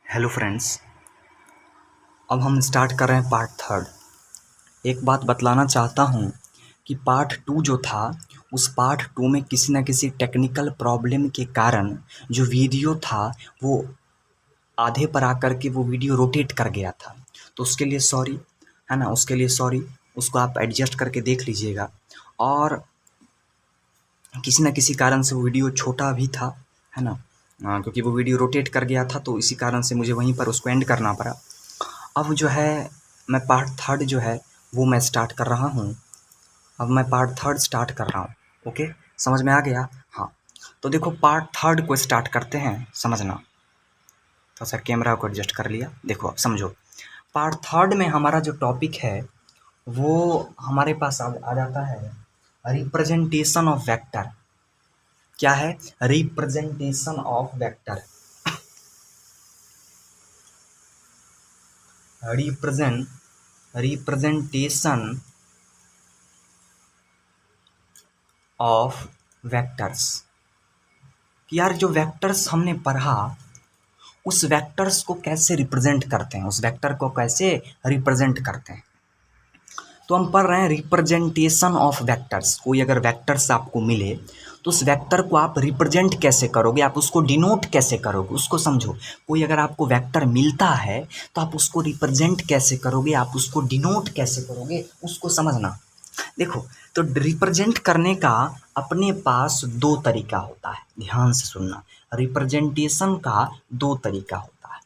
Hello friends. अब हम start कर रहे हैं पार्ट थर्ड। एक बात बतलाना चाहता हूँ कि पार्ट टू जो था उस पार्ट टू में किसी न किसी टेक्निकल प्रॉब्लम के कारण जो वीडियो था वो आधे पर आकर के वो वीडियो रोटेट कर गया था। तो उसके लिए सॉरी, है ना, उसके लिए सॉरी। उसको आप एडजस्ट करके देख लीजिएगा। और किसी न किसी कारण से वो वीडियो छोटा भी था, है ना, क्योंकि वो वीडियो रोटेट कर गया था तो इसी कारण से मुझे वहीं पर उसको एंड करना पड़ा। अब जो है मैं पार्ट थर्ड जो है वो मैं स्टार्ट कर रहा हूँ। अब मैं पार्ट थर्ड स्टार्ट कर रहा हूँ। ओके, समझ में आ गया? हाँ, तो देखो पार्ट थर्ड को स्टार्ट करते हैं। समझना, तो सर कैमरा को एडजस्ट कर लिया। देखो अब समझो, पार्ट थर्ड में हमारा जो टॉपिक है वो हमारे पास आ जाता है रिप्रेजेंटेशन ऑफ वेक्टर। क्या है? Representation of vector. Representation of vectors. यार जो वेक्टर्स हमने पढ़ा उस वेक्टर्स को कैसे रिप्रेजेंट करते हैं, उस वेक्टर को कैसे रिप्रेजेंट करते हैं। तो हम पढ़ रहे हैं रिप्रेजेंटेशन ऑफ वेक्टर्स। कोई अगर वेक्टर्स आपको मिले तो उस वेक्टर को आप रिप्रेजेंट कैसे करोगे, आप उसको डिनोट कैसे करोगे, उसको समझो। कोई अगर आपको वेक्टर मिलता है तो आप उसको रिप्रेजेंट कैसे करोगे, आप उसको डिनोट कैसे करोगे, उसको समझना। देखो, तो रिप्रेजेंट करने का अपने पास दो तरीका होता है, ध्यान से सुनना। रिप्रेजेंटेशन का दो तरीका होता है।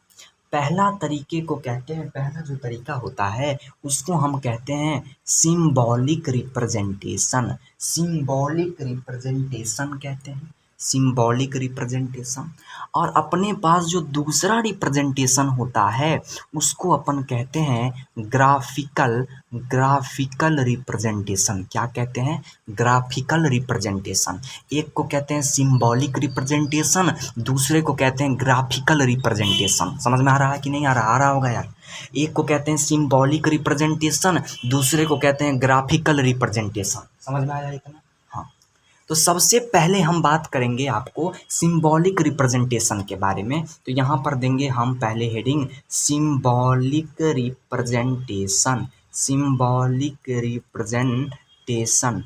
पहला तरीके को कहते हैं, पहला जो तरीका होता है उसको हम कहते हैं सिंबॉलिक रिप्रेजेंटेशन। सिंबॉलिक रिप्रेजेंटेशन कहते हैं, सिंबॉलिक रिप्रेजेंटेशन। और अपने पास जो दूसरा रिप्रेजेंटेशन होता है उसको अपन कहते हैं ग्राफिकल, ग्राफिकल रिप्रेजेंटेशन। क्या कहते हैं? Graphical representation. एक को कहते हैं सिंबॉलिक रिप्रेजेंटेशन, दूसरे को कहते हैं ग्राफिकल रिप्रेजेंटेशन। समझ में आ रहा है कि नहीं आ रहा? आ रहा होगा यार। एक को कहते हैं सिंबॉलिक रिप्रेजेंटेशन, दूसरे को कहते हैं ग्राफिकल रिप्रेजेंटेशन। समझ में आया इतना? हाँ, तो सबसे पहले हम बात करेंगे आपको सिंबॉलिक रिप्रेजेंटेशन के बारे में। तो यहाँ पर देंगे हम पहले heading symbolic representation. Symbolic representation,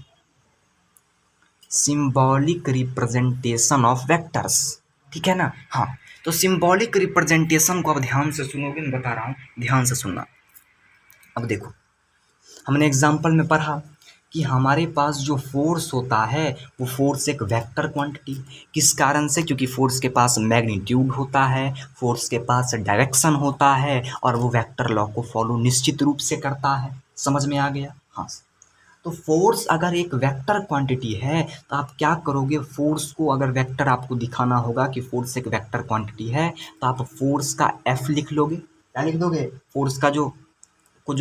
symbolic representation of vectors. ठीक है ना? हाँ, तो सिंबॉलिक रिप्रेजेंटेशन को अब ध्यान से सुनोगे, मैं बता रहा हूँ, ध्यान से सुनना। अब देखो, हमने एग्जाम्पल में पढ़ा कि हमारे पास जो फोर्स होता है वो फोर्स एक वेक्टर क्वांटिटी। किस कारण से? क्योंकि फोर्स के पास मैग्नीट्यूड होता है, फोर्स के पास डायरेक्शन होता है और वो वेक्टर लॉ को फॉलो निश्चित रूप से करता है। समझ में आ गया? हाँ। तो फोर्स अगर एक वेक्टर क्वांटिटी है तो आप क्या करोगे, फोर्स को अगर वेक्टर आपको दिखाना होगा कि फोर्स एक वेक्टर क्वांटिटी है तो आप फोर्स का एफ लिख लोगे। क्या लिख दोगे? फोर्स का जो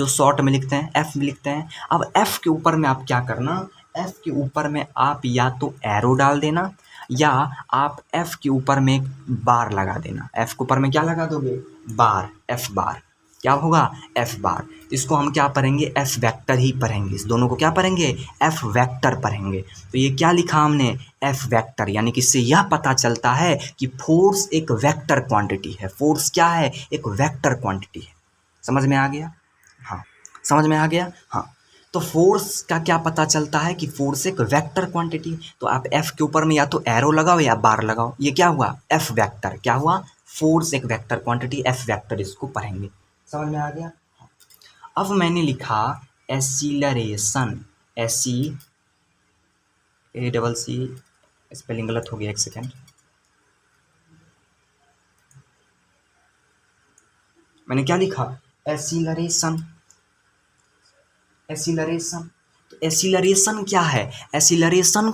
शॉर्ट में लिखते हैं एफ में लिखते हैं। अब एफ के ऊपर में आप क्या करना, एफ के ऊपर में आप या तो एरो डाल देना या आप एफ के ऊपर में एक बार लगा देना। एफ के ऊपर में क्या लगा दोगे? बार, एफ बार। क्या होगा? F bar. इसको हम क्या पढ़ेंगे? एफ वेक्टर ही पढ़ेंगे। इस दोनों को क्या पढ़ेंगे? एफ वेक्टर पढ़ेंगे। तो ये क्या लिखा हमने? F vector. यानी कि इससे यह पता चलता है कि फोर्स एक वेक्टर क्वांटिटी है। फोर्स क्या है? एक वेक्टर क्वांटिटी है। समझ में आ गया? हाँ, समझ में आ गया? हाँ, तो फोर्स का क्या पता चलता है कि फोर्स एक वेक्टर क्वांटिटी। तो आप एफ के ऊपर में या तो एरो लगाओ या बार लगाओ। ये क्या हुआ? F vector. क्या हुआ? फोर्स एक वेक्टर क्वांटिटी, एफ वेक्टर, इसको पढ़ेंगे। समझ में आ गया? अब मैंने लिखा acceleration, AC A double C, spelling गलत हो गया, एक सेकेंड। मैंने क्या लिखा? एसिलरेशन। एसिलरेशन, तो एसिलरेशन क्या है? एसिलरेशन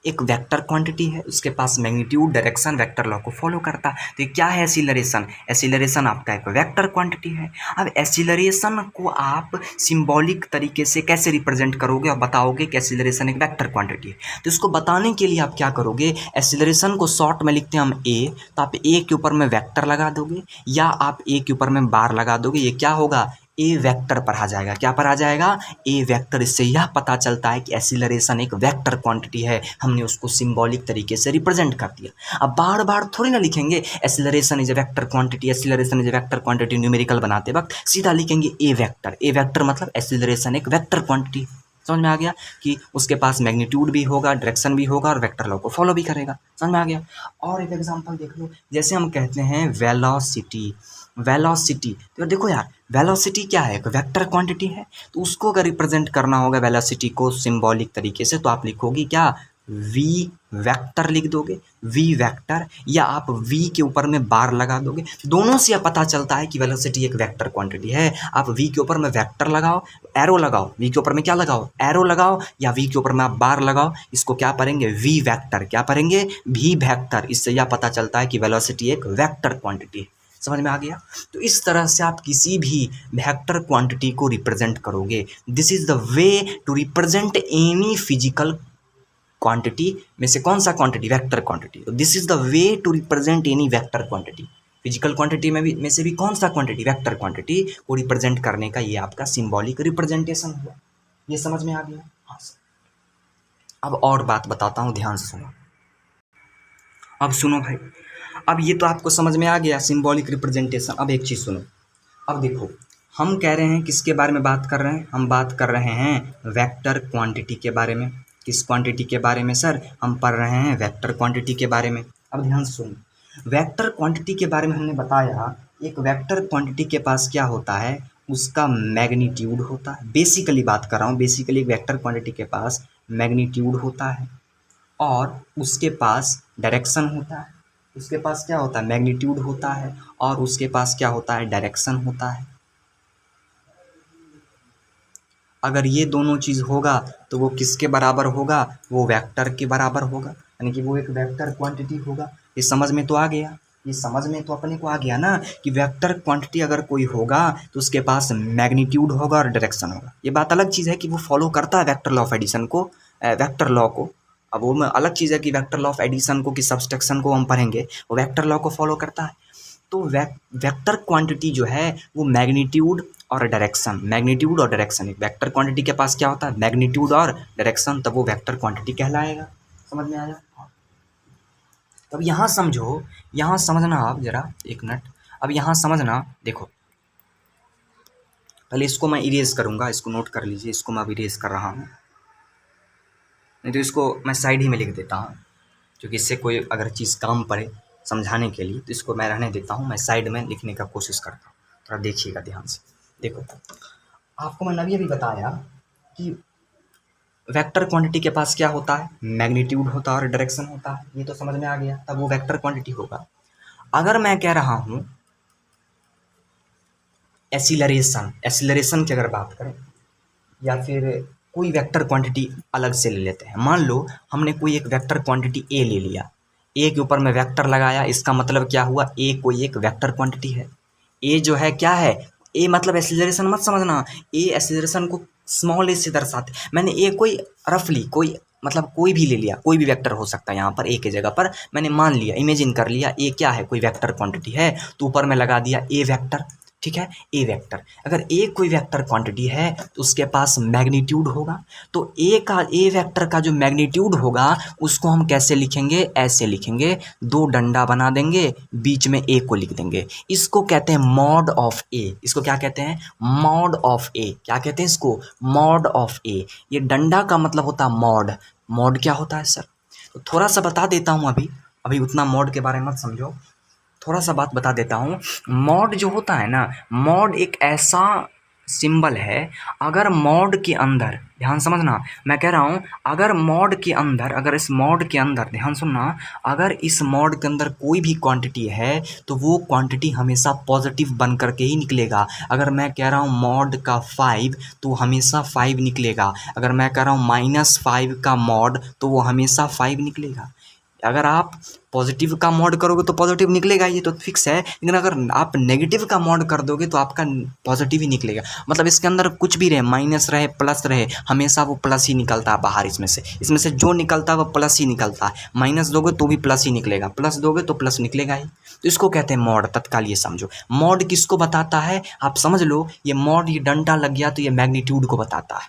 एक वेक्टर क्वांटिटी है, उसके पास मैग्नीट्यूड, डायरेक्शन, वेक्टर लॉ को फॉलो करता है। तो ये क्या है? एसिलरेशन। एसिलरेशन आपका एक वेक्टर क्वांटिटी है। अब एसिलरेशन को आप सिंबॉलिक तरीके से कैसे रिप्रेजेंट करोगे और बताओगे कि एसिलरेशन एक वेक्टर क्वांटिटी है। तो इसको बताने के लिए आप क्या करोगे? एसिलरेशन को शॉर्ट में लिखते हैं हम ए, तो आप ए के ऊपर में वेक्टर लगा दोगे या आप ए के ऊपर में बार लगा दोगे। ये क्या होगा? ए वेक्टर पर आ जाएगा। क्या पर आ जाएगा? ए वेक्टर। इससे यह पता चलता है कि एक्सीलरेशन एक वेक्टर क्वांटिटी है, हमने उसको सिंबॉलिक तरीके से रिप्रेजेंट कर दिया। अब बार बार थोड़ी ना लिखेंगे acceleration is a vector quantity, acceleration is a vector quantity numerical बनाते वक्त, सीधा लिखेंगे ए वेक्टर। ए वेक्टर मतलब एक्सीलरेशन एक वेक्टर क्वांटिटी। समझ में आ गया कि उसके पास मैग्नीट्यूड भी होगा, डायरेक्शन भी होगा और वेक्टर लॉ को फॉलो भी करेगा। समझ में आ गया। और एक एग्जांपल देख लो, जैसे हम कहते हैं वेलोसिटी। वेलोसिटी तो देखो यार, वेलोसिटी क्या है? एक वेक्टर क्वांटिटी है, तो उसको अगर रिप्रेजेंट करना होगा वेलोसिटी को सिंबॉलिक तरीके से, तो आप लिखोगी क्या? वी वेक्टर लिख दोगे, वी वेक्टर, या आप वी के ऊपर में बार लगा दोगे। दोनों से यह पता चलता है कि वेलोसिटी एक वेक्टर क्वांटिटी है। आप वी के ऊपर में वेक्टर लगाओ, एरो लगाओ, वी के ऊपर में क्या लगाओ? एरो लगाओ, या वी के ऊपर में आप बार लगाओ, इसको क्या पढ़ेंगे? V vector. क्या पढ़ेंगे? V vector. इससे यह पता चलता है कि वेलोसिटी एक वेक्टर क्वांटिटी है। समझ में आ गया। तो इस तरह से आप किसी भी वेक्टर क्वांटिटी को रिप्रेजेंट करोगे। This is the way to represent any physical quantity में से कौन सा क्वांटिटी? Vector quantity. तो this is the way to represent any vector quantity. Physical quantity में से भी कौन सा क्वांटिटी? वेक्टर क्वांटिटी को रिप्रेजेंट करने का ये आपका सिंबॉलिक रिप्रेजेंटेशन हुआ। ये समझ में आ गया? हाँ सर। अब और बात बताता हूँ, ध्यान से सुनो। अब सुनो भाई, अब ये तो आपको समझ में आ गया सिंबॉलिक रिप्रेजेंटेशन। अब एक चीज़ सुनो। अब देखो, हम कह रहे हैं किसके बारे में बात कर रहे हैं? हम बात कर रहे हैं वेक्टर क्वांटिटी के बारे में। किस क्वांटिटी के बारे में सर? हम पढ़ रहे हैं वेक्टर क्वांटिटी के बारे में। अब ध्यान से सुनो, वेक्टर क्वांटिटी के बारे में हमने बताया, एक वेक्टर क्वांटिटी के पास क्या होता है? उसका मैग्नीट्यूड होता है। बेसिकली बात कर रहा हूँ, बेसिकली वेक्टर क्वांटिटी के पास मैग्नीट्यूड होता है और उसके पास डायरेक्शन होता है। उसके पास क्या होता है? मैग्नीट्यूड होता है और उसके पास क्या होता है? डायरेक्शन होता है। अगर ये दोनों चीज़ होगा तो वो किसके बराबर होगा? वो वेक्टर के बराबर होगा, यानी कि वो एक वेक्टर क्वांटिटी होगा। ये समझ में तो आ गया? ये समझ में तो अपने को आ गया ना कि वेक्टर क्वांटिटी अगर कोई होगा तो उसके पास मैग्नीट्यूड होगा और डायरेक्शन होगा। ये बात अलग चीज़ है कि वो फॉलो करता है वेक्टर लॉ ऑफ एडिशन को, वेक्टर लॉ को। अब वो में अलग चीज़ है कि वेक्टर लॉ ऑफ एडिशन को कि सब्सट्रैक्शन को हम पढ़ेंगे, वो वेक्टर लॉ को फॉलो करता है। तो वेक्टर क्वांटिटी जो है वो मैग्नीट्यूड और डायरेक्शन, मैग्नीट्यूड और डायरेक्शन, एक वेक्टर क्वांटिटी के पास क्या होता है? मैग्नीट्यूड और डायरेक्शन, तब वो वेक्टर क्वांटिटी कहलाएगा। समझ में आया? तब यहाँ समझो, यहाँ समझना आप जरा एक मिनट। अब यहाँ समझना, देखो पहले इसको मैं इरेज करूँगा, इसको नोट कर लीजिए, इसको मैं अब इरेज कर रहा हूँ, नहीं तो इसको मैं साइड ही में लिख देता हूँ, क्योंकि इससे कोई अगर चीज़ काम पड़े समझाने के लिए तो इसको मैं रहने देता हूँ, मैं साइड में लिखने का कोशिश करता हूँ। थोड़ा देखिएगा ध्यान से। देखो, आपको मैंने अभी बताया कि वेक्टर क्वांटिटी के पास क्या होता है? मैग्नीट्यूड होता है और डायरेक्शन होता है। ये तो समझ में आ गया, तब वो वेक्टर क्वांटिटी होगा। अगर मैं कह रहा हूँ एक्सीलरेशन, एक्सीलरेशन की अगर बात करें, या फिर कोई वेक्टर क्वांटिटी अलग से ले लेते हैं। मान लो हमने कोई एक वेक्टर क्वांटिटी ए ले लिया, ए के ऊपर में वेक्टर लगाया, इसका मतलब क्या हुआ? ए कोई एक वेक्टर क्वांटिटी है। ए जो है क्या है? ए मतलब एक्सीलरेशन मत समझना, ए एक्सीलरेशन को स्मॉल ए से दर्शाते। मैंने ए कोई रफली कोई मतलब कोई भी ले लिया, कोई भी वेक्टर हो सकता है। यहाँ पर ए की जगह पर मैंने मान लिया, इमेजिन कर लिया ए क्या है? कोई वेक्टर क्वांटिटी है, तो ऊपर में लगा दिया ए वेक्टर। ठीक है, ए वेक्टर। अगर ए कोई वेक्टर क्वांटिटी है तो उसके पास मैग्नीट्यूड होगा। तो ए वेक्टर का जो मैग्नीट्यूड होगा उसको हम कैसे लिखेंगे? ऐसे लिखेंगे, दो डंडा बना देंगे, बीच में ए को लिख देंगे। इसको कहते हैं मॉड ऑफ ए। इसको क्या कहते हैं? मॉड ऑफ ए। क्या कहते हैं इसको? मॉड ऑफ ए। ये डंडा का मतलब होता है मॉड। मॉड क्या होता है सर? तो थोड़ा सा बता देता हूँ, अभी उतना मॉड के बारे में मत समझो, थोड़ा सा बात बता देता हूँ। मॉड जो होता है ना, मॉड एक ऐसा सिंबल है, अगर मॉड के अंदर, ध्यान समझना, मैं कह रहा हूँ अगर मॉड के अंदर, अगर इस मॉड के अंदर, ध्यान सुनना, अगर इस मॉड के अंदर कोई भी क्वांटिटी है तो वो क्वांटिटी हमेशा पॉजिटिव बन करके ही निकलेगा। अगर मैं कह रहा हूँ मॉड का 5 तो हमेशा 5 निकलेगा। अगर मैं कह रहा हूँ -5 का मॉड तो वो हमेशा 5 निकलेगा। अगर आप पॉजिटिव का मॉड करोगे तो पॉजिटिव निकलेगा, ये तो फिक्स है। लेकिन अगर आप नेगेटिव का मॉड कर दोगे तो आपका पॉजिटिव ही निकलेगा। मतलब इसके अंदर कुछ भी रहे, माइनस रहे प्लस रहे, हमेशा वो प्लस ही निकलता है बाहर। इसमें से जो निकलता है वो प्लस ही निकलता है। माइनस दोगे तो भी प्लस ही निकलेगा, प्लस दोगे तो प्लस निकलेगा ही। तो इसको कहते हैं मॉड। तत्काल ये समझो, मॉड किसको बताता है आप समझ लो। ये मॉड, ये डंडा लग गया तो ये मैग्नीट्यूड को बताता है।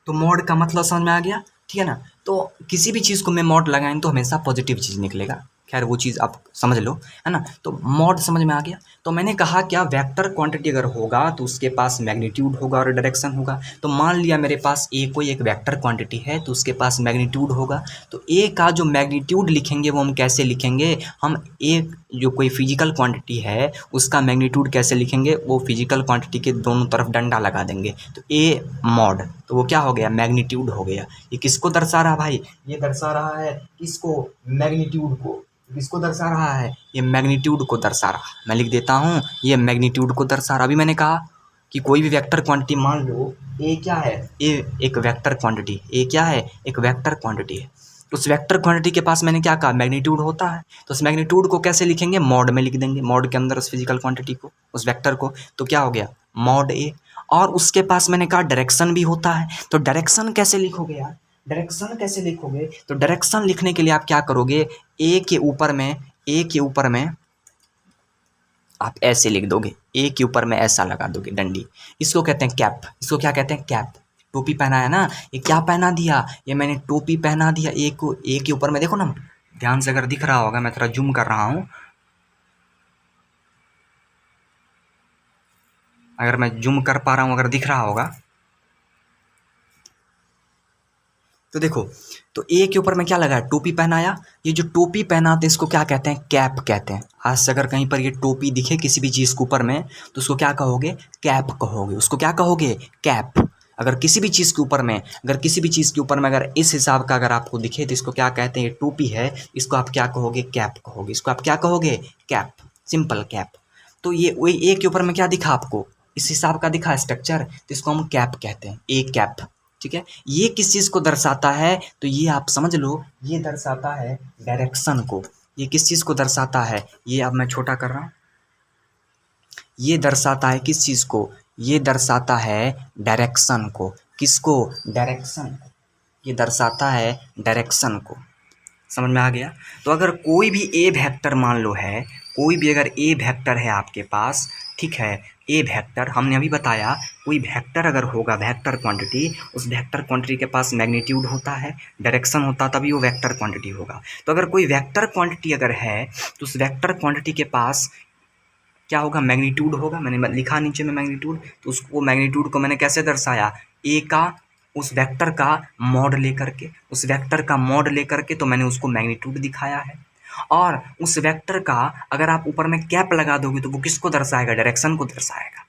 तो मॉड का मतलब समझ में आ गया, ठीक है ना। तो किसी भी चीज़ को मैं मॉड लगाएं तो हमेशा पॉजिटिव चीज़ निकलेगा। खैर वो चीज़ आप समझ लो, है ना। तो मॉड समझ में आ गया। तो मैंने कहा क्या, वेक्टर क्वांटिटी अगर होगा तो उसके पास मैग्नीट्यूड होगा और डायरेक्शन होगा। तो मान लिया मेरे पास ए कोई एक वेक्टर क्वांटिटी है तो उसके पास मैग्नीट्यूड होगा। तो ए का जो मैग्नीट्यूड लिखेंगे वो हम कैसे लिखेंगे, हम ए जो कोई फिजिकल क्वांटिटी है उसका मैग्नीट्यूड कैसे लिखेंगे, वो फिजिकल क्वांटिटी के दोनों तरफ डंडा लगा देंगे। तो ए मॉड, तो वो क्या हो गया, मैग्नीट्यूड हो गया। ये किसको दर्शा रहा भाई, ये दर्शा रहा है किसको, मैग्नीट्यूड को। किसको दर्शा रहा है, ये मैग्नीट्यूड को दर्शा रहा है। मैं लिख देता हूँ, ये मैग्नीट्यूड को दर्शा रहा। अभी मैंने कहा कि कोई भी वेक्टर क्वांटिटी, मान लो ए क्या है, ए एक वेक्टर क्वांटिटी, ए क्या है, एक वेक्टर क्वांटिटी है। उस वेक्टर क्वांटिटी के पास मैंने क्या कहा, मैग्नीट्यूड होता है। तो उस मैग्नीट्यूड को कैसे लिखेंगे, मॉड में लिख देंगे। मॉड के अंदर उस फिजिकल क्वांटिटी को, उस वेक्टर को, तो क्या हो गया, मॉड ए। और उसके पास मैंने कहा डायरेक्शन भी होता है। तो डायरेक्शन कैसे लिखोगे यार, डायरेक्शन कैसे लिखोगे, तो डायरेक्शन लिखने के लिए आप क्या करोगे, ए के ऊपर में आप ऐसे लिख दोगे, ए के ऊपर में ऐसा लगा दोगे डंडी। इसको कहते हैं कैप। इसको क्या कहते हैं, कैप। टोपी पहना है ना, ये क्या पहना दिया, ये मैंने टोपी पहना दिया ए को। ए के ऊपर में देखो ना, ध्यान से अगर दिख रहा होगा, मैं थोड़ा जूम कर रहा हूँ, अगर मैं जूम कर पा रहा हूँ, अगर दिख रहा होगा तो देखो। तो ए के ऊपर में क्या लगा है, टोपी पहनाया। ये जो टोपी पहनाते हैं इसको क्या कहते हैं, कैप कहते हैं। आज से अगर कहीं पर ये टोपी दिखे किसी भी चीज़ के ऊपर में तो उसको क्या कहोगे, कैप कहोगे। उसको क्या कहोगे, कैप। अगर किसी भी चीज़ के ऊपर में, अगर किसी भी चीज़ के ऊपर में अगर इस हिसाब का अगर आपको दिखे तो इसको क्या कहते हैं, ये टोपी है, इसको आप क्या कहोगे, कैप कहोगे। इसको आप क्या कहोगे, कैप, सिंपल कैप। तो ये वही ए के ऊपर में क्या दिखा आपको, इस हिसाब का दिखा स्ट्रक्चर, तो इसको हम कैप कहते हैं, ए कैप। ठीक है, ये किस चीज़ को दर्शाता है, तो ये आप समझ लो, ये दर्शाता है डायरेक्शन को। ये किस चीज़ को दर्शाता है, ये अब मैं छोटा कर रहा हूँ, ये दर्शाता है किस चीज़ को, ये दर्शाता है डायरेक्शन को। किसको, डायरेक्शन को। ये दर्शाता है डायरेक्शन को। समझ में आ गया। तो अगर कोई भी ए वेक्टर मान लो है, कोई भी अगर ए वेक्टर है आपके पास, ठीक है, ए वेक्टर हमने अभी बताया, कोई वेक्टर अगर होगा, वेक्टर क्वांटिटी, उस वेक्टर क्वांटिटी के पास मैग्नीट्यूड होता है, डायरेक्शन होता है, तभी वो वेक्टर क्वांटिटी होगा। तो अगर कोई वेक्टर क्वांटिटी अगर है तो उस वेक्टर क्वांटिटी के पास क्या होगा, मैग्नीट्यूड होगा। मैंने लिखा नीचे में मैग्नीट्यूड, तो उसको मैग्नीट्यूड को मैंने कैसे दर्शाया, ए का उस वेक्टर का मॉड लेकर के, उस वेक्टर का मॉड लेकर के तो मैंने उसको मैग्नीट्यूड दिखाया है। और उस वेक्टर का अगर आप ऊपर में कैप लगा दोगे तो वो किसको दर्शाएगा, डायरेक्शन को दर्शाएगा।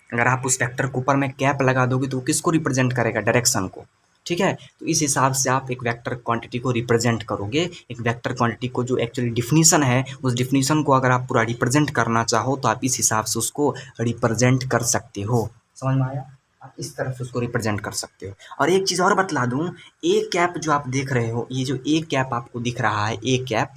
अगर आप उस वेक्टर के ऊपर में कैप लगा दोगे तो वो किसको रिप्रेजेंट करेगा, डायरेक्शन को। ठीक है, तो इस हिसाब से आप एक वेक्टर क्वांटिटी को रिप्रेजेंट करोगे। एक वेक्टर क्वांटिटी को जो एक्चुअली डिफिनीशन है, उस डिफिनीशन को अगर आप पूरा रिप्रेजेंट करना चाहो तो आप इस हिसाब से उसको रिप्रेजेंट कर सकते हो। समझ में आया, आप इस तरफ से उसको रिप्रेजेंट कर सकते हो। और एक चीज़ और बतला दूँ, ए कैप जो आप देख रहे हो, ये जो ए कैप आपको दिख रहा है, ए कैप,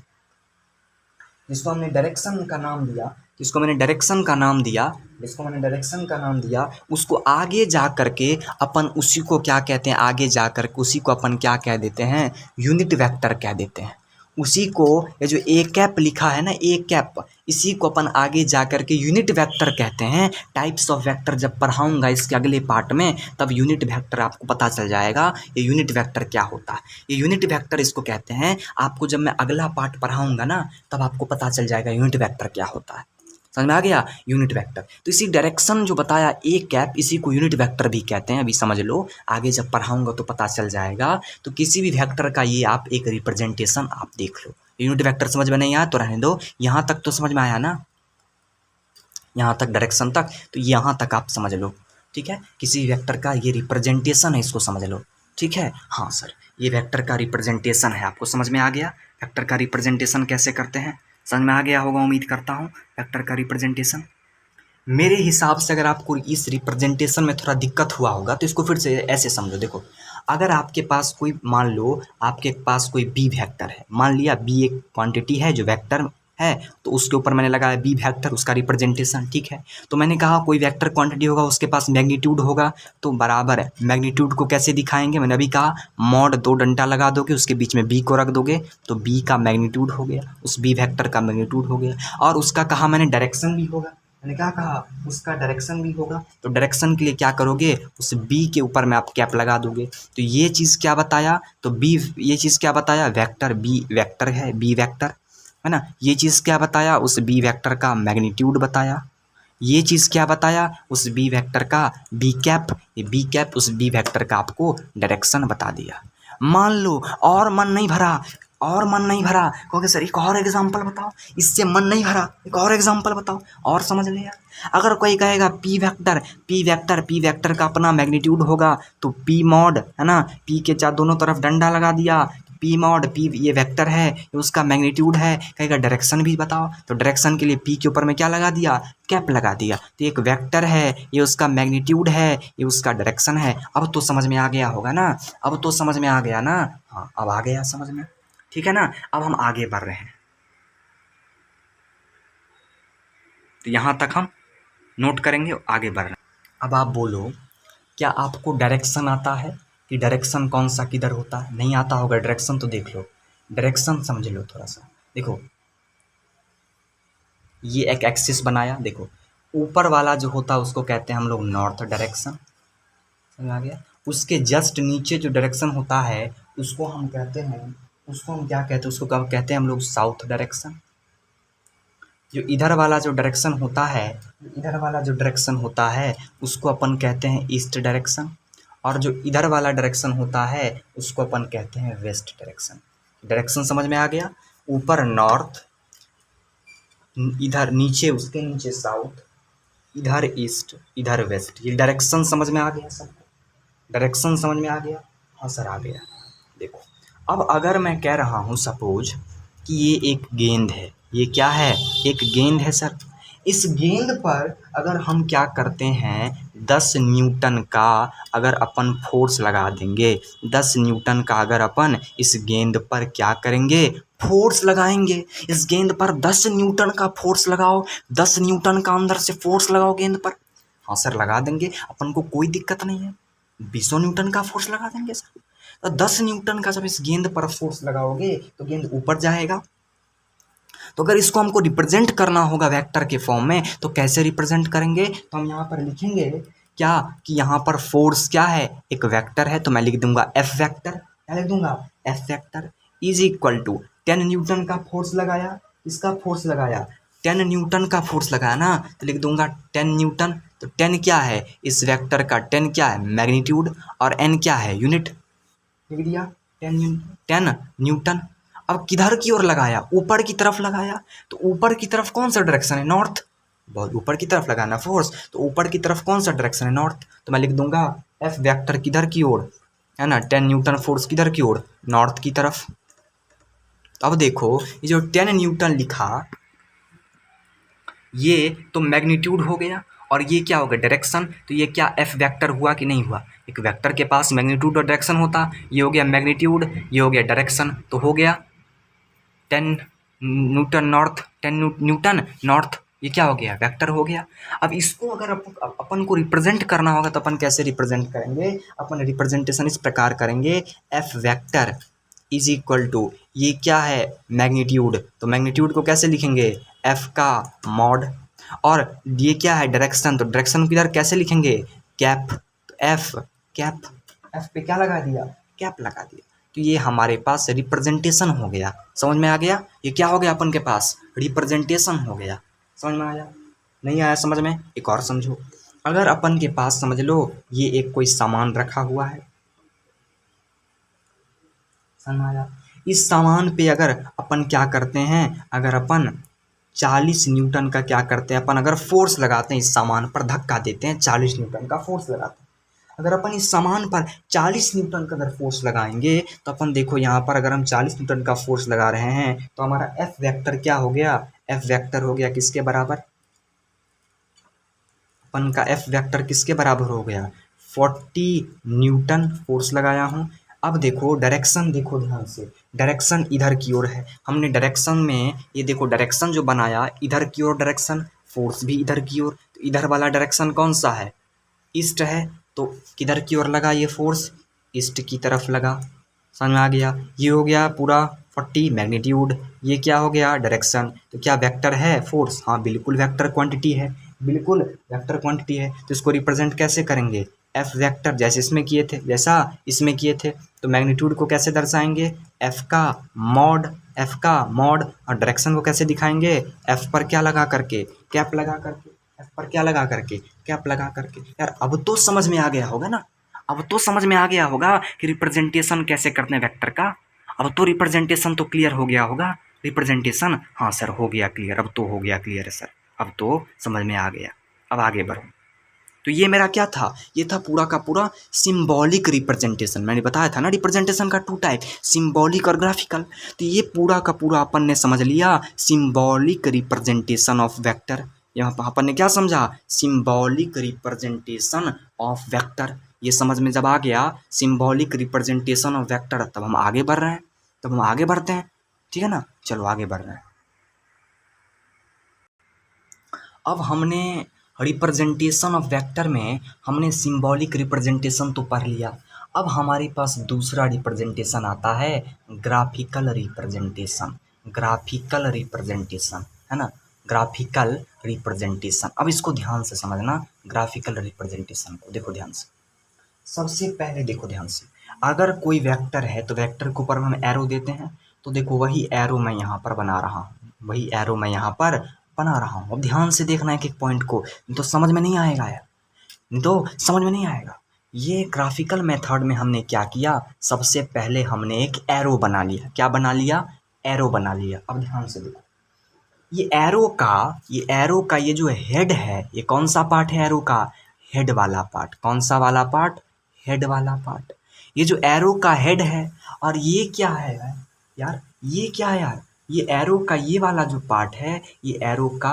जिसको हमने डायरेक्शन का नाम दिया, जिसको मैंने डायरेक्शन का नाम दिया, जिसको मैंने डायरेक्शन का नाम दिया, उसको आगे जा कर के अपन उसी को क्या कहते हैं, आगे जा कर के उसी को अपन क्या कह देते हैं, यूनिट वेक्टर कह देते हैं। उसी को, ये जो ए कैप लिखा है ना, ए कैप, इसी को अपन आगे जा कर के यूनिट वेक्टर कहते हैं। टाइप्स ऑफ वेक्टर जब पढ़ाऊंगा इसके अगले पार्ट में, तब यूनिट वेक्टर आपको पता चल जाएगा ये यूनिट वेक्टर क्या होता है। ये यूनिट वेक्टर इसको कहते हैं। आपको जब मैं अगला पार्ट पढ़ाऊंगा ना, तब आपको पता चल जाएगा यूनिट वेक्टर क्या होता है। समझ में आ गया, यूनिट वेक्टर। तो इसी डायरेक्शन जो बताया ए कैप, इसी को यूनिट वेक्टर भी कहते हैं। अभी समझ लो, आगे जब पढ़ाऊंगा तो पता चल जाएगा। तो किसी भी वेक्टर का ये आप एक रिप्रेजेंटेशन आप देख लो। यूनिट वेक्टर समझ में नहीं आया तो रहने दो, यहाँ तक तो समझ में आया ना, यहाँ तक डायरेक्शन तक, तो यहाँ तक आप समझ लो। ठीक है, किसी वेक्टर का ये रिप्रेजेंटेशन है, इसको समझ लो। ठीक है, हाँ सर, ये वेक्टर का रिप्रेजेंटेशन है, आपको समझ में आ गया। वेक्टर का रिप्रेजेंटेशन कैसे करते हैं, समझ में आ गया होगा, उम्मीद करता हूँ। वेक्टर का रिप्रेजेंटेशन, मेरे हिसाब से अगर आपको इस रिप्रेजेंटेशन में थोड़ा दिक्कत हुआ होगा तो इसको फिर से ऐसे समझो। देखो, अगर आपके पास कोई, मान लो आपके पास कोई बी वेक्टर है, मान लिया बी एक क्वांटिटी है जो वेक्टर है, तो उसके ऊपर मैंने लगाया बी वेक्टर, उसका रिप्रेजेंटेशन, ठीक है। तो मैंने कहा कोई वेक्टर क्वांटिटी होगा उसके पास मैग्नीट्यूड होगा, तो बराबर है मैग्नीट्यूड को कैसे दिखाएंगे, मैंने अभी कहा मॉड 2 डंडा लगा दोगे, उसके बीच में बी को रख दोगे, तो बी का मैग्नीट्यूड हो गया, उस बी वेक्टर का मैग्नीट्यूड हो गया। और उसका कहा मैंने डायरेक्शन भी होगा, मैंने क्या कहा उसका डायरेक्शन भी होगा। तो डायरेक्शन के लिए क्या करोगे, उस बी के ऊपर में आप कैप लगा दोगे। तो ये चीज़ क्या बताया, तो बी, ये चीज़ क्या बताया, वेक्टर बी वेक्टर है, बी वेक्टर है ना। ये चीज़ क्या बताया, उस बी वेक्टर का मैग्नीट्यूड बताया। ये चीज़ क्या बताया, उस बी वेक्टर का बी कैप, ये बी कैप उस बी वेक्टर का आपको डायरेक्शन बता दिया। मान लो और मन नहीं भरा, और मन नहीं भरा, कहोगे सर एक और एग्जांपल बताओ, इससे मन नहीं भरा, एक और एग्जांपल बताओ और समझ ले यार। अगर कोई कहेगा P vector, P vector, P vector का अपना मैग्नीट्यूड होगा, तो पी मॉड है ना, पी के चार दोनों तरफ डंडा लगा दिया, पी मॉड, पी ये वेक्टर है, ये उसका मैग्नीट्यूड है, कहेगा डायरेक्शन भी बताओ, तो डायरेक्शन के लिए पी के ऊपर में क्या लगा दिया, कैप लगा दिया। तो एक वेक्टर है, ये उसका मैग्नीट्यूड है, ये उसका डायरेक्शन है। अब तो समझ में आ गया होगा ना, अब तो समझ में आ गया ना, हाँ अब आ गया समझ में, ठीक है ना। अब हम आगे बढ़ रहे हैं, तो यहाँ तक हम नोट करेंगे, आगे बढ़ रहे हैं। अब आप बोलो क्या आपको डायरेक्शन आता है, कि डायरेक्शन कौन सा किधर होता है, नहीं आता होगा डायरेक्शन, तो देख लो डायरेक्शन समझ लो थोड़ा सा। देखो ये एक एक्सिस बनाया, देखो ऊपर वाला जो होता है उसको कहते हैं हम लोग नॉर्थ डायरेक्शन, समझ आ गया। उसके जस्ट नीचे जो डायरेक्शन होता है उसको हम कहते हैं, उसको हम क्या कहते हैं, उसको कब कहते हैं हम लोग साउथ डायरेक्शन। जो इधर वाला जो डायरेक्शन होता है, इधर वाला जो डायरेक्शन होता है उसको अपन कहते हैं ईस्ट डायरेक्शन, और जो इधर वाला डायरेक्शन होता है उसको अपन कहते हैं वेस्ट डायरेक्शन। डायरेक्शन समझ में आ गया, ऊपर नॉर्थ, इधर नीचे, उसके नीचे साउथ, इधर ईस्ट, इधर वेस्ट, ये डायरेक्शन समझ में आ गया सबको, डायरेक्शन समझ में आ गया, हाँ सर आ गया। देखो अब अगर मैं कह रहा हूँ सपोज कि ये एक गेंद है, ये क्या है, एक गेंद है सर। इस गेंद पर अगर हम क्या करते हैं 10 न्यूटन का अगर अपन फोर्स लगा देंगे, 10 न्यूटन का अगर अपन इस गेंद पर क्या करेंगे, फोर्स लगाएंगे, इस गेंद पर 10 न्यूटन का फोर्स लगाओ, 10 न्यूटन का अंदर से फोर्स लगाओ गेंद पर, हाँ सर लगा देंगे, अपन को कोई दिक्कत नहीं है, 20 न्यूटन का फोर्स लगा देंगे सर। तो 10 न्यूटन का जब इस गेंद पर फोर्स लगाओगे तो गेंद ऊपर जाएगा। तो अगर इसको हमको रिप्रेजेंट करना होगा वेक्टर के फॉर्म में, तो कैसे रिप्रेजेंट करेंगे, तो हम यहाँ पर लिखेंगे क्या, कि यहाँ पर फोर्स क्या है, एक वेक्टर है, तो मैं लिख दूंगा एफ वेक्टर, क्या लिख दूंगा, F vector is equal to 10 newton का फोर्स लगाया, इसका फोर्स लगाया 10 न्यूटन का फोर्स लगाया ना, तो लिख दूंगा 10 न्यूटन। तो 10 क्या है, इस वेक्टर का 10 क्या है, मैग्नीट्यूड, और n क्या है, यूनिट, लिख दिया 10 न्यूटन। अब किधर की ओर लगाया, ऊपर की तरफ लगाया, तो ऊपर की तरफ कौन सा डायरेक्शन है, नॉर्थ, बहुत ऊपर की तरफ लगाना फोर्स, तो ऊपर की तरफ कौन सा डायरेक्शन है, नॉर्थ, तो मैं लिख दूंगा एफ वेक्टर किधर की ओर है ना, 10 न्यूटन फोर्स किधर की ओर, नॉर्थ की तरफ। अब देखो ये जो 10 न्यूटन लिखा, ये तो मैग्नीट्यूड हो गया, और ये क्या हो गया, डायरेक्शन, तो ये क्या एफ वेक्टर हुआ कि नहीं हुआ, एक वेक्टर के पास मैग्नीट्यूड और डायरेक्शन होता, ये हो गया मैग्नीट्यूड, ये हो गया डायरेक्शन, तो हो गया 10 न्यूटन नॉर्थ, 10 न्यूटन नॉर्थ, ये क्या हो गया, वेक्टर हो गया। अब इसको अगर अपन को रिप्रेजेंट करना होगा तो अपन कैसे रिप्रेजेंट करेंगे, अपन रिप्रेजेंटेशन इस प्रकार करेंगे, F vector is equal to, ये क्या है मैग्नीट्यूड, तो मैग्नीट्यूड को कैसे लिखेंगे, एफ का मॉड, और ये क्या है डायरेक्शन, तो डायरेक्शन किधर कैसे लिखेंगे, कैप, तो एफ कैप, एफ पे क्या लगा दिया, कैप लगा दिया। तो ये हमारे पास रिप्रेजेंटेशन हो गया, समझ में आ गया, ये क्या हो गया अपन के पास, रिप्रेजेंटेशन हो गया, समझ में आया, नहीं आया समझ में, एक और समझो। अगर अपन के पास समझ लो ये एक कोई सामान रखा हुआ है, समझ में आया, इस सामान पे अगर अपन क्या करते हैं, अगर अपन 40 न्यूटन का क्या करते हैं अपन, अगर फोर्स लगाते हैं इस सामान पर, धक्का देते हैं 40 न्यूटन का फोर्स लगाते हैं, अगर अपन इस सामान पर 40 न्यूटन का अगर फोर्स लगाएंगे, तो अपन देखो यहाँ पर अगर हम 40 न्यूटन का फोर्स लगा रहे हैं, तो हमारा एफ वेक्टर क्या हो गया, एफ वेक्टर हो गया किसके बराबर, अपन का एफ वेक्टर किसके बराबर हो गया, 40 न्यूटन फोर्स लगाया हूँ। अब देखो डायरेक्शन, देखो ध्यान से, डायरेक्शन इधर की ओर है। हमने डायरेक्शन में ये देखो डायरेक्शन जो बनाया इधर की ओर डायरेक्शन, फोर्स भी इधर की ओर। तो इधर वाला डायरेक्शन कौन सा है? ईस्ट है। तो किधर की ओर लगा ये फोर्स? ईस्ट की तरफ लगा। समझ में आ गया? ये हो गया पूरा 40 मैग्नीट्यूड। ये क्या हो गया? डायरेक्शन। तो क्या वेक्टर है फोर्स? हाँ बिल्कुल वेक्टर क्वांटिटी है, बिल्कुल वेक्टर क्वांटिटी है। तो इसको रिप्रेजेंट कैसे करेंगे? एफ वेक्टर, जैसे इसमें किए थे, जैसा इसमें किए थे। तो मैग्नीट्यूड को कैसे दर्शाएंगे? एफ का मॉड, एफ का मॉड। और डायरेक्शन को कैसे दिखाएंगे? एफ पर क्या लगा करके? कैप लगा करके। एफ पर क्या लगा करके? कैप लगा करके। यार अब तो समझ में आ गया होगा ना, अब तो समझ में आ गया होगा कि रिप्रेजेंटेशन कैसे करते हैं वेक्टर का। अब तो रिप्रेजेंटेशन तो क्लियर हो गया होगा। रिप्रेजेंटेशन, हाँ सर हो गया क्लियर, अब तो हो गया क्लियर है सर, अब तो समझ में आ गया। अब आगे बढ़ो। तो ये मेरा क्या था? ये था पूरा का पूरा सिंबॉलिक रिप्रेजेंटेशन। मैंने बताया था ना रिप्रेजेंटेशन का 2 टाइप, सिंबॉलिक और ग्राफिकल। तो ये पूरा का पूरा अपन ने समझ लिया सिंबॉलिक रिप्रेजेंटेशन ऑफ वेक्टर। यहाँ पर अपन ने क्या समझा? Symbolic representation of vector. ये समझ में जब आ गया सिंबॉलिक रिप्रेजेंटेशन ऑफ वेक्टर, तब हम आगे बढ़ रहे हैं, तब हम आगे बढ़ते हैं। ठीक है ना, चलो आगे बढ़ रहे हैं। अब हमने रिप्रेजेंटेशन ऑफ वेक्टर में हमने सिंबॉलिक रिप्रेजेंटेशन तो पढ़ लिया। अब हमारे पास दूसरा रिप्रेजेंटेशन आता है ग्राफिकल रिप्रेजेंटेशन। ग्राफिकल रिप्रेजेंटेशन है ना, ग्राफिकल रिप्रेजेंटेशन। अब इसको ध्यान से समझना, ग्राफिकल रिप्रेजेंटेशन को देखो ध्यान से। सबसे पहले देखो ध्यान से, अगर कोई वेक्टर है तो वेक्टर के ऊपर हम एरो देते हैं। तो देखो वही एरो मैं यहाँ पर बना रहा हूँ, वही एरो मैं यहाँ पर बना रहा हूँ। अब ध्यान से देखना एक एक पॉइंट को, नहीं तो समझ में नहीं आएगा यार, नहीं तो समझ में नहीं आएगा। ये ग्राफिकल मेथड में हमने क्या किया? सबसे पहले हमने एक एरो बना लिया। क्या बना लिया? एरो बना लिया। अब ध्यान से देखो, ये एरो का ये जो हेड है, ये कौन सा पार्ट है एरो का? हेड वाला पार्ट। कौन सा वाला पार्ट? हेड वाला पार्ट। ये जो एरो का हेड है, और ये क्या है यार? ये क्या है यार? ये एरो का ये वाला जो पार्ट है, ये एरो का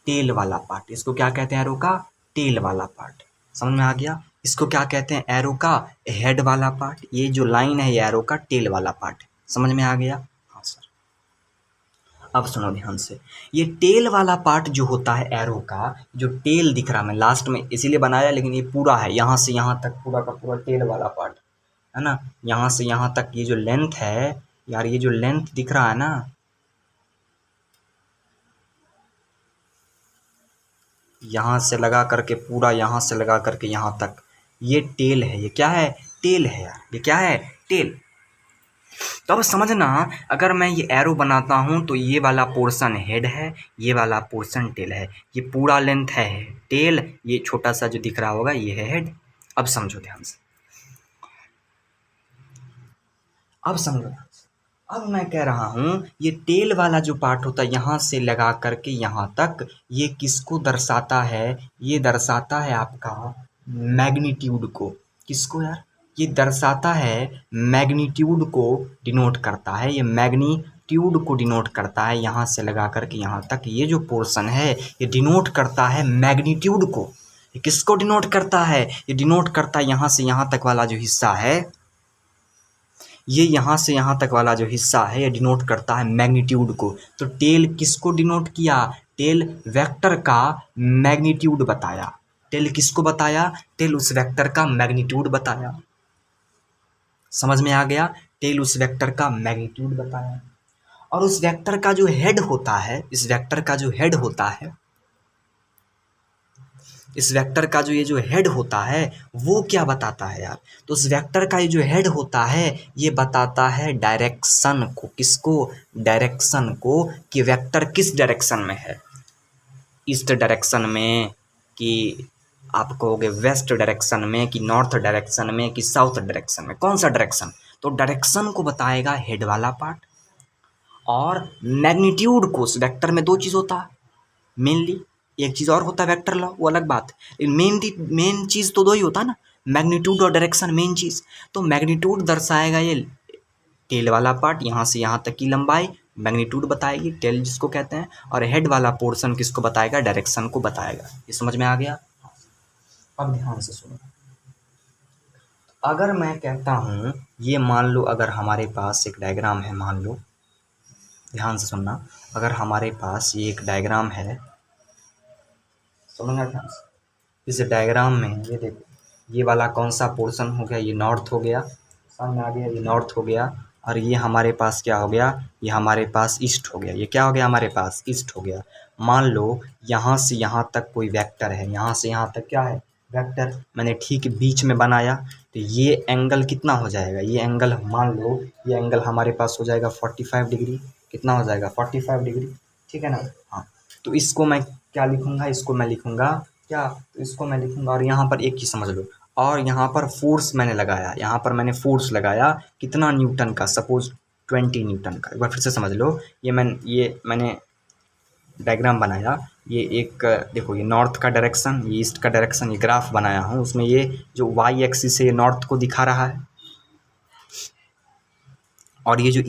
टेल वाला पार्ट। इसको क्या कहते हैं? एरो का टेल वाला पार्ट। समझ में आ गया? इसको क्या कहते हैं? एरो का हेड वाला पार्ट। ये जो लाइन है ये एरो का टेल वाला पार्ट। समझ में आ गया? हाँ सर। अब सुनो ध्यान से, ये टेल वाला पार्ट जो होता है एरो का, जो टेल दिख रहा है, मैं लास्ट में इसीलिए बनाया, लेकिन ये पूरा है, यहाँ से यहाँ तक पूरा का पूरा टेल वाला पार्ट है ना। यहाँ से यहाँ तक ये जो लेंथ है यार, ये जो लेंथ दिख रहा है ना, यहाँ से लगा करके पूरा, यहाँ से लगा करके यहाँ तक, ये टेल है। ये क्या है? टेल है यार। ये क्या है? टेल। तो अब समझना, अगर मैं ये एरो बनाता हूँ तो ये वाला पोर्शन हेड है, ये वाला पोर्शन टेल है। ये पूरा लेंथ है टेल, ये छोटा सा जो दिख रहा होगा ये है हेड। अब समझो ध्यान से, अब समझो। अब मैं कह रहा हूँ ये टेल वाला जो पार्ट होता है यहाँ से लगा करके यहाँ तक, ये किसको दर्शाता है? ये दर्शाता है आपका मैग्नीट्यूड को। किसको यार? ये दर्शाता है मैग्नीट्यूड को, डिनोट करता है। ये मैग्नीट्यूड को डिनोट करता है। यहाँ से लगा करके यहाँ तक ये जो पोर्शन है ये डिनोट करता है मैग्नीट्यूड को। ये किसको डिनोट करता है? ये डिनोट करता है यहाँ से यहाँ तक वाला जो हिस्सा है, ये यहाँ से यहाँ तक वाला जो हिस्सा है ये डिनोट करता है मैग्नीट्यूड को। तो टेल किसको डिनोट किया? टेल वेक्टर का मैग्नीट्यूड बताया। टेल किसको बताया? टेल उस वेक्टर का मैग्नीट्यूड बताया। समझ में आ गया? टेल उस वेक्टर का मैग्नीट्यूड बताया। और उस वेक्टर का जो हेड होता है, इस वेक्टर का जो हेड होता है, इस वेक्टर का जो ये जो हेड होता है वो क्या बताता है यार? तो उस वेक्टर का ये जो हेड होता है ये बताता है डायरेक्शन को। किसको? डायरेक्शन को, कि वेक्टर किस डायरेक्शन में है। ईस्ट डायरेक्शन में, कि आप कहोगे वेस्ट डायरेक्शन में, कि नॉर्थ डायरेक्शन में, कि साउथ डायरेक्शन में, कौन सा डायरेक्शन? तो डायरेक्शन को बताएगा हेड वाला पार्ट। और मैग्नीट्यूड को, उस वेक्टर में 2 चीज़ होता है मेनली, एक चीज़ और होता है वेक्टर लॉ, वो अलग बात है। मेन चीज़ तो 2 ही होता है ना, मैग्नीट्यूड और डायरेक्शन, मेन चीज़। तो मैग्नीट्यूड दर्शाएगा ये टेल वाला पार्ट, यहाँ से यहाँ तक की लंबाई मैग्नीट्यूड बताएगी, टेल जिसको कहते हैं। और हेड वाला पोर्शन किसको बताएगा? डायरेक्शन को बताएगा। ये समझ में आ गया? अब ध्यान से सुनो, अगर मैं कहता हूँ ये मान लो, अगर हमारे पास एक डायग्राम है, मान लो, ध्यान से सुनना, अगर हमारे पास ये एक डायग्राम है, समझना ध्यान से, इस डायग्राम में ये देखो, ये वाला कौन सा पोर्शन हो गया, ये नॉर्थ हो गया, सामने आ गया, ये नॉर्थ हो गया, और ये हमारे पास क्या हो गया, ये हमारे पास ईस्ट हो गया। ये क्या हो गया, हमारे पास ईस्ट हो गया। मान लो यहाँ से यहाँ तक कोई वेक्टर है, यहाँ से यहाँ तक क्या है, वेक्टर, मैंने ठीक बीच में बनाया, तो ये एंगल कितना हो जाएगा, ये एंगल मान लो, ये एंगल हमारे पास हो जाएगा 45 डिग्री। कितना हो जाएगा, 45 डिग्री, ठीक है ना। हाँ, तो इसको मैं क्या लिखूंगा, इसको मैं लिखूंगा क्या, तो इसको मैं लिखूंगा, और यहाँ पर एक चीज़ समझ लो, और यहाँ पर फोर्स मैंने लगाया, यहाँ पर मैंने फोर्स लगाया कितना, न्यूटन का, सपोज 20 न्यूटन का। एक बार फिर से समझ लो, ये मैंने डायग्राम बनाया, ये एक देखो, ये नॉर्थ का डायरेक्शन, ये ईस्ट का डायरेक्शन, ये ग्राफ बनाया हूँ, उसमें ये जो वाई एक्सिस है ये नॉर्थ को दिखा रहा है, और ये जो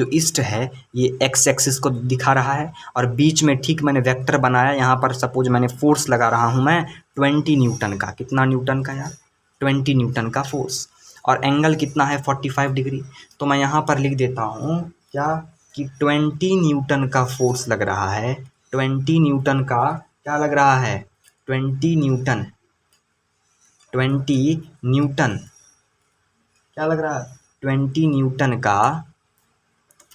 ईस्ट है ये एक्स एक्सिस को दिखा रहा है, और बीच में ठीक मैंने वेक्टर बनाया, यहाँ पर सपोज मैंने फोर्स लगा रहा हूँ मैं 20 न्यूटन का। कितना न्यूटन का यार, 20 न्यूटन का फोर्स, और एंगल कितना है, 45 डिग्री। तो मैं यहाँ पर लिख देता हूँ क्या, कि 20 न्यूटन का फोर्स लग रहा है, 20 न्यूटन का क्या लग रहा है, 20 न्यूटन, 20 न्यूटन क्या लग रहा है, 20 न्यूटन का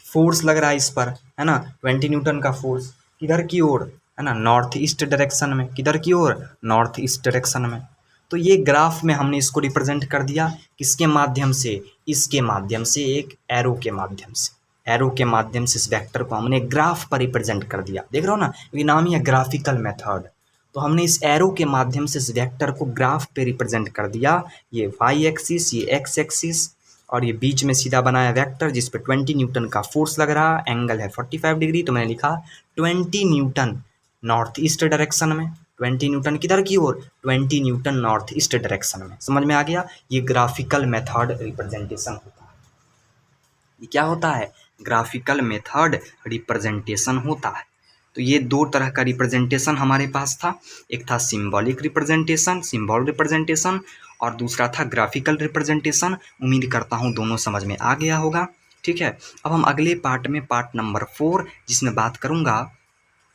फोर्स लग रहा है इस पर, है ना। 20 न्यूटन का फोर्स किधर की ओर, है ना, नॉर्थ ईस्ट डायरेक्शन में। किधर की ओर, नॉर्थ ईस्ट डायरेक्शन में। तो ये ग्राफ में हमने इसको रिप्रेजेंट कर दिया किसके माध्यम से, इसके माध्यम से, एक एरो के माध्यम से। एरो के माध्यम से इस वेक्टर को हमने ग्राफ पर रिप्रेजेंट कर दिया। देख रहे हो ना, ये नाम ही है ग्राफिकल मेथड। तो हमने इस एरो के माध्यम से इस वेक्टर को ग्राफ पे रिप्रेजेंट कर दिया। ये वाई एक्सिस, ये एक्स एक्सिस, और ये बीच में सीधा बनाया वेक्टर जिस पे 20 न्यूटन का फोर्स लग रहा, एंगल है 45 डिग्री। तो मैंने लिखा 20 न्यूटन नॉर्थ ईस्ट डायरेक्शन में। 20 न्यूटन किधर की ओर, 20 न्यूटन नॉर्थ ईस्ट डायरेक्शन में। समझ में आ गया, ये ग्राफिकल मेथड रिप्रेजेंटेशन होता है। ये क्या होता है, ग्राफिकल मेथड रिप्रेजेंटेशन होता है। तो ये दो तरह का रिप्रेजेंटेशन हमारे पास था, एक था सिंबॉलिक रिप्रेजेंटेशन, सिंबल रिप्रेजेंटेशन, और दूसरा था ग्राफिकल रिप्रेजेंटेशन। उम्मीद करता हूँ दोनों समझ में आ गया होगा। ठीक है, अब हम अगले पार्ट में, पार्ट नंबर 4, जिसमें बात करूँगा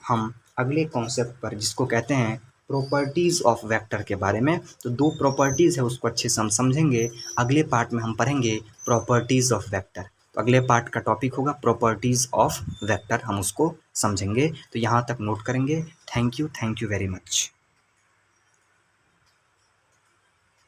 हम अगले कॉन्सेप्ट पर, जिसको कहते हैं प्रॉपर्टीज़ ऑफ वेक्टर के बारे में। तो दो प्रॉपर्टीज़ है, उसको अच्छे से हम समझेंगे। अगले पार्ट में हम पढ़ेंगे प्रॉपर्टीज़ ऑफ वेक्टर। तो अगले पार्ट का टॉपिक होगा प्रॉपर्टीज़ ऑफ वेक्टर, हम उसको समझेंगे। तो यहाँ तक नोट करेंगे। Thank you very much.